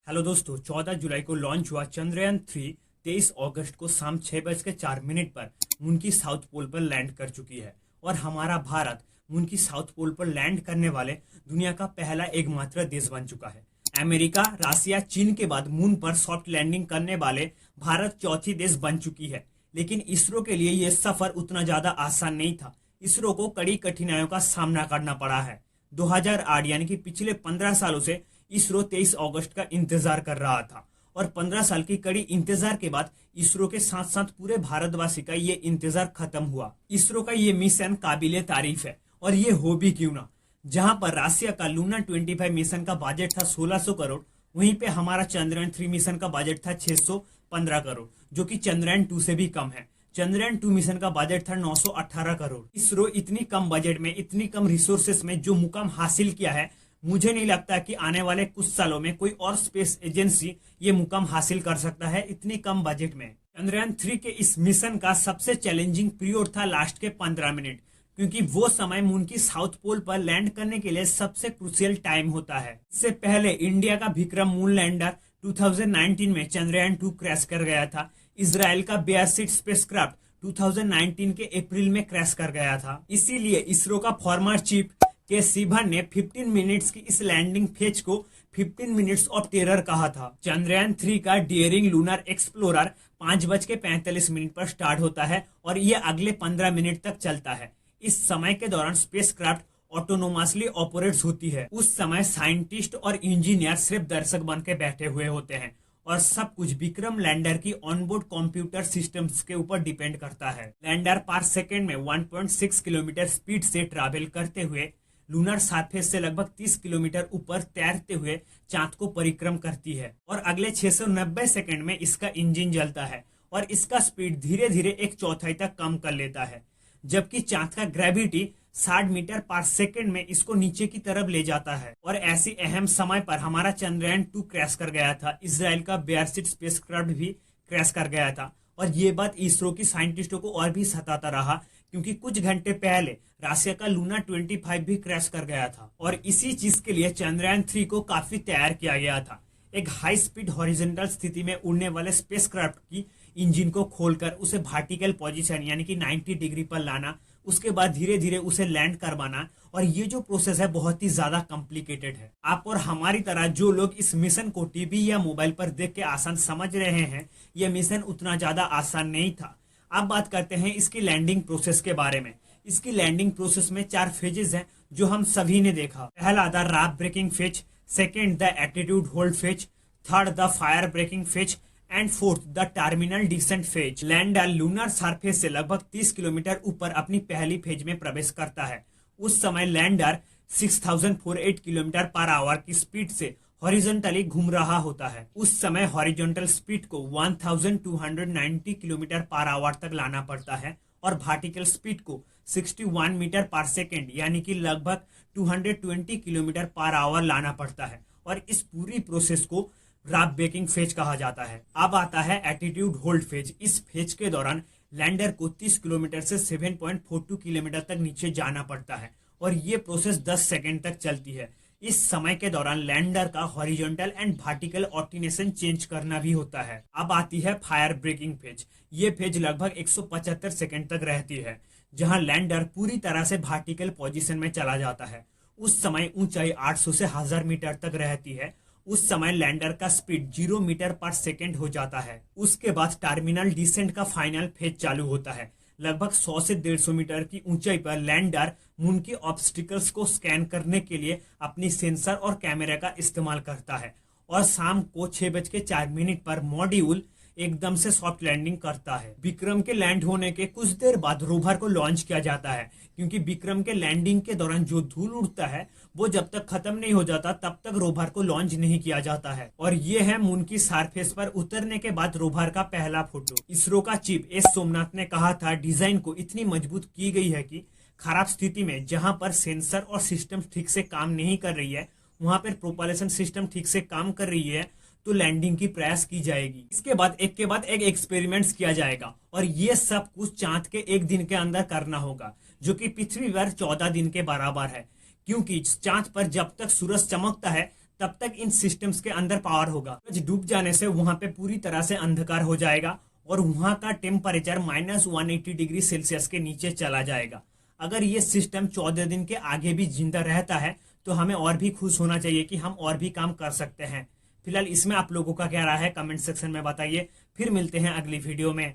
Hello दोस्तों, 14 जुलाई को launch हुआ चंद्रयान 3 23 अगस्त को शाम 6:04 पर मून की साउथ पोल पर लैंड कर चुकी है। और हमारा भारत मून की साउथ पोल पर लैंड करने वाले दुनिया का पहला एकमात्र देश बन चुका है। अमेरिका, रसिया, चीन के बाद मून पर सॉफ्ट लैंडिंग करने वाले भारत चौथी देश बन चुकी है। लेकिन इसरो के लिए यह सफर उतना ज्यादा आसान नहीं था। इसरो को कड़ी कठिनाइयों का सामना करना पड़ा है। 2008 यानी कि पिछले 15 सालों से इसरो 23 अगस्त का इंतजार कर रहा था और 15 साल की कड़ी इंतजार के बाद इसरो के साथ साथ पूरे भारतवासी का ये इंतजार खत्म हुआ। इसरो का ये मिशन काबिले तारीफ है और ये हो भी क्यों ना। जहां पर रसिया का लूना 25 मिशन का बजट था 1600 करोड़, वहीं पे हमारा चंद्रयान 3 मिशन का बजट था 615 करोड़, जो कि चंद्रयान 2 से भी कम है। चंद्रयान 2 मिशन का बजट था 918 करोड़। इसरो इतनी कम बजट में, इतनी कम रिसोर्सेस में जो मुकाम हासिल किया है, मुझे नहीं लगता कि आने वाले कुछ सालों में कोई और स्पेस एजेंसी ये मुकाम हासिल कर सकता है इतनी कम बजट में। चंद्रयान 3 के इस मिशन का सबसे चैलेंजिंग पीरियड था लास्ट के 15 मिनट, क्योंकि वो समय मून की साउथ पोल पर लैंड करने के लिए सबसे क्रूशियल टाइम होता है। इससे पहले इंडिया का विक्रम मून लैंडर 2019 में चंद्रयान 2 क्रैश कर गया था। इजराइल का बेयरसीट स्पेसक्राफ्ट 2019 के अप्रैल में क्रैश कर गया था। इसीलिए इसरो का फॉर्मर चीफ के सिवन ने 15 मिनट्स की इस लैंडिंग फेज को 15 मिनट्स ऑफ टेरर कहा था। चंद्रयान 3 का डियरिंग लूनर एक्सप्लोरर 5:45 पर स्टार्ट होता है और ये अगले 15 मिनट तक चलता है। इस समय के दौरान स्पेसक्राफ्ट ऑटोनोमसली ऑपरेट्स होती है। उस समय साइंटिस्ट और इंजीनियर सिर्फ दर्शक बन के बैठे हुए होते हैं और सब कुछ विक्रम लैंडर की ऑनबोर्ड कंप्यूटर सिस्टम्स के ऊपर डिपेंड करता है। लैंडर पर सेकेंड में 1.6 किलोमीटर स्पीड से ट्रैवल करते हुए लूनर सरफेस से लगभग 30 किलोमीटर ऊपर तैरते हुए चांद को परिक्रम करती है और अगले 690 सेकंड में इसका इंजन जलता है और इसका स्पीड धीरे धीरे 1/4 तक कम कर लेता है, जबकि चांद का ग्रेविटी 60 मीटर पर सेकंड में इसको नीचे की तरफ ले जाता है। और ऐसी अहम समय पर हमारा चंद्रयान 2 क्रैश कर गया था। इजराइल का बेयरसीट स्पेसक्राफ्ट भी क्रैश कर गया था और ये बात इसरो की साइंटिस्टों को और भी सताता रहा, क्योंकि कुछ घंटे पहले रसिया का लूना 25 भी क्रैश कर गया था। और इसी चीज के लिए चंद्रयान 3 को काफी तैयार किया गया था। एक हाई स्पीड हॉरिजॉन्टल स्थिति में उड़ने वाले स्पेसक्राफ्ट की इंजन को खोलकर उसे वर्टिकल पोजीशन यानी कि 90 डिग्री पर लाना, उसके बाद धीरे धीरे उसे लैंड करवाना। और ये जो प्रोसेस है बहुत ही ज्यादा कॉम्प्लिकेटेड है। आप और हमारी तरह जो लोग इस मिशन को टीवी या मोबाइल पर देख के आसान समझ रहे हैं, यह मिशन उतना ज्यादा आसान नहीं था। अब बात करते हैं इसकी लैंडिंग प्रोसेस के बारे में। इसकी लैंडिंग प्रोसेस में 4 फेजेस हैं जो हम सभी ने देखा। पहला the rough braking phase, second the attitude hold phase, third the fine braking phase and fourth the terminal descent phase. Lander lunar surface से लगभग 30 किलोमीटर ऊपर अपनी पहली फेज में प्रवेश करता है। उस समय लैंडर 6048 किलोमीटर पर आवर की स्पीड से हॉरिजॉन्टली घूम रहा होता है। उस समय हॉरिजॉन्टल स्पीड को 1290 किलोमीटर पर आवर तक लाना पड़ता है और वर्टिकल स्पीड को 61 मीटर पर सेकेंड यानी कि लगभग 220 किलोमीटर पर आवर लाना पड़ता है। और इस पूरी प्रोसेस को राफ ब्रेकिंग फेज कहा जाता है। अब आता है एटीट्यूड होल्ड फेज। इस फेज के दौरान लैंडर को 30 किलोमीटर से 7.42 किलोमीटर तक नीचे जाना पड़ता है और ये प्रोसेस 10 सेकेंड तक चलती है। इस समय के दौरान लैंडर का horizontal and vertical ordination change करना भी होता है। अब आती है फायर ब्रेकिंग फेज। ये फेज लगभग 175 सेकेंड तक रहती है, जहां लैंडर पूरी तरह से वर्टिकल पोजीशन में चला जाता है। उस समय ऊंचाई 800 से 1000 मीटर तक रहती है। उस समय लैंडर का स्पीड 0 मीटर पर सेकेंड हो जाता है। उसके बाद टर्मिनल डिसेंट का फाइनल फेज चालू होता है। लगभग 100 से 150 मीटर की ऊंचाई पर लैंडर मून के ऑब्स्टिकल्स को स्कैन करने के लिए अपनी सेंसर और कैमरे का इस्तेमाल करता है और शाम को 6:04 पर मॉड्यूल एकदम से सॉफ्ट लैंडिंग करता है। विक्रम के लैंड होने के कुछ देर बाद रोवर को लॉन्च किया जाता है, क्योंकि विक्रम के लैंडिंग के दौरान जो धूल उड़ता है वो जब तक खत्म नहीं हो जाता तब तक रोवर को लॉन्च नहीं किया जाता है। और ये है मून की सरफेस पर उतरने के बाद रोवर का पहला फोटो। इसरो का चीफ एस सोमनाथ ने कहा था, डिजाइन को इतनी मजबूत की गई है कि खराब स्थिति में जहां पर सेंसर और सिस्टम ठीक से काम नहीं कर रही है, वहां पर प्रोपल्शन सिस्टम ठीक से काम कर रही है तो लैंडिंग की प्रयास की जाएगी। इसके बाद एक एक्सपेरिमेंट्स किया जाएगा और ये सब कुछ चांद के 1 दिन के अंदर करना होगा, जो कि पृथ्वी पर 14 दिन के बराबर है। क्योंकि चांद पर जब तक सूरज चमकता है तब तक इन सिस्टम्स के अंदर पावर होगा। सूरज डूब जाने से वहां पे पूरी तरह से अंधकार हो जाएगा और वहां का टेम्परेचर -180 डिग्री सेल्सियस के नीचे चला जाएगा। अगर ये सिस्टम 14 दिन के आगे भी जिंदा रहता है तो हमें और भी खुश होना चाहिए कि हम और भी काम कर सकते हैं। फिलहाल इसमें आप लोगों का क्या राय है कमेंट सेक्शन में बताइए। फिर मिलते हैं अगली वीडियो में।